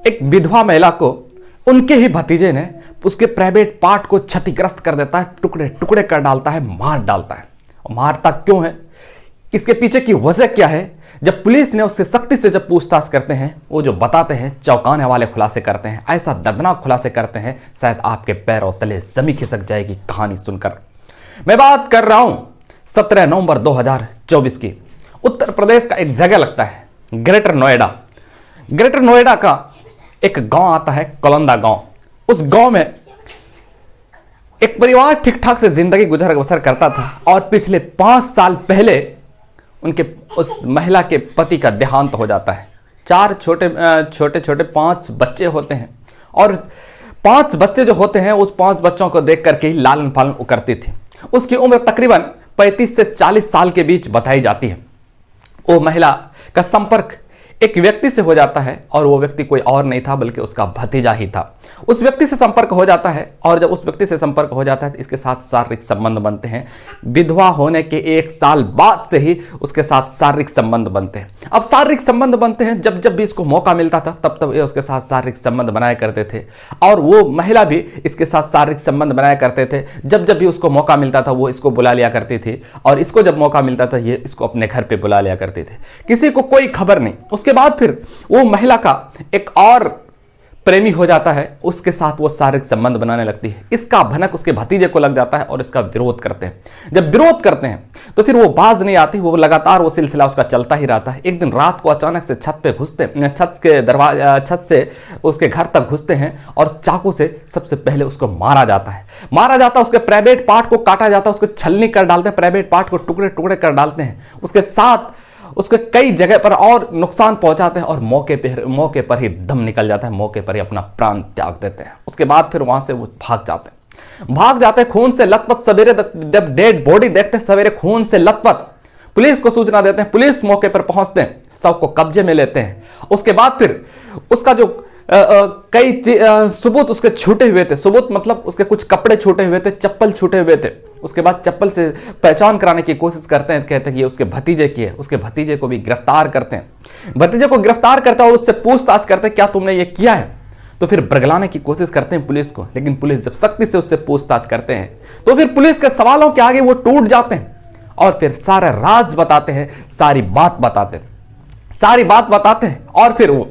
एक विधवा महिला को उनके ही भतीजे ने उसके प्राइवेट पार्ट को क्षतिग्रस्त कर देता है, टुकड़े टुकड़े कर डालता है, मार डालता है। मारता क्यों है, इसके पीछे की वजह क्या है? जब पुलिस ने उससे सख्ती से जब पूछताछ करते हैं, वो जो बताते हैं चौंकाने वाले खुलासे करते हैं, ऐसा दर्दनाक खुलासे करते हैं शायद आपके पैरों तले जमीन खिसक जाएगी कहानी सुनकर। मैं बात कर रहा हूं 17 नवंबर 2024 की। उत्तर प्रदेश का एक जगह लगता है ग्रेटर नोएडा। ग्रेटर नोएडा का एक गांव आता है कोलंदा गांव। उस गांव में एक परिवार ठीक ठाक से जिंदगी गुजर बसर करता था और पिछले 5 साल पहले उनके उस महिला के पति का देहांत हो जाता है। 4 छोटे 5 बच्चे होते हैं और 5 बच्चे जो होते हैं उस 5 बच्चों को देख करके ही लालन पालन वो करती थी। उसकी उम्र तकरीबन 35 से 40 साल के बीच बताई जाती है। वो महिला का संपर्क एक व्यक्ति से हो जाता है और वो व्यक्ति कोई और नहीं था बल्कि उसका भतीजा ही था। उस व्यक्ति से संपर्क हो जाता है और जब उस व्यक्ति से संपर्क हो जाता है तो इसके साथ शारीरिक संबंध बनते हैं। विधवा होने के 1 साल बाद से ही उसके साथ शारीरिक संबंध बनते हैं। अब शारीरिक संबंध बनते हैं, जब जब भी इसको मौका मिलता था तब ये उसके साथ शारीरिक संबंध बनाया करते थे और वो महिला भी इसके साथ शारीरिक संबंध बनाया करते थे। जब जब भी उसको मौका मिलता था वो इसको बुला लिया करती थी और इसको जब मौका मिलता था ये इसको अपने घर पे बुला लिया करते थे। किसी को कोई खबर नहीं। उसके बाद फिर वो महिला का एक और प्रेमी हो जाता है, उसके साथ वो शारीरिक संबंध बनाने लगती है। इसका भनक उसके भतीजे को लग जाता है और इसका विरोध करते हैं। जब विरोध करते हैं तो फिर वो बाज नहीं आती, वो लगातार वो सिलसिला उसका चलता ही रहता है। एक दिन रात को अचानक से छत से उसके घर तक घुसते हैं और चाकू से सबसे पहले उसको मारा जाता है। उसके प्राइवेट पार्ट को काटा जाता है, उसको छलनी कर डालते हैं, प्राइवेट पार्ट को टुकड़े टुकड़े कर डालते हैं। उसके साथ उसके कई जगह पर और नुकसान पहुंचाते हैं और मौके पर ही दम निकल जाता है, मौके पर ही अपना प्राण त्याग देते हैं। उसके बाद फिर वहां से वो भाग जाते हैं खून से लथपथ। सवेरे जब डेड बॉडी देखते हैं, सवेरे खून से लथपथ, पुलिस को सूचना देते हैं। पुलिस मौके पर पहुंचते हैं, शव को कब्जे में लेते हैं। उसके बाद फिर उसका जो कई सबूत उसके छूटे हुए थे, सबूत मतलब उसके कुछ कपड़े छूटे हुए थे, चप्पल छूटे हुए थे। उसके बाद चप्पल से पहचान कराने की कोशिश करते हैं, कहते हैं कि ये उसके भतीजे की है। उसके भतीजे को भी गिरफ्तार करते हैं। भतीजे को गिरफ्तार करते हैं और उससे पूछताछ करते हैं क्या तुमने ये किया है। तो फिर बरगलाने की कोशिश करते हैं पुलिस को, लेकिन पुलिस जब सख्ती से उससे पूछताछ करते हैं तो फिर पुलिस के सवालों के आगे वो टूट जाते हैं और फिर सारा राज बताते हैं, सारी बात बताते हैं और फिर वो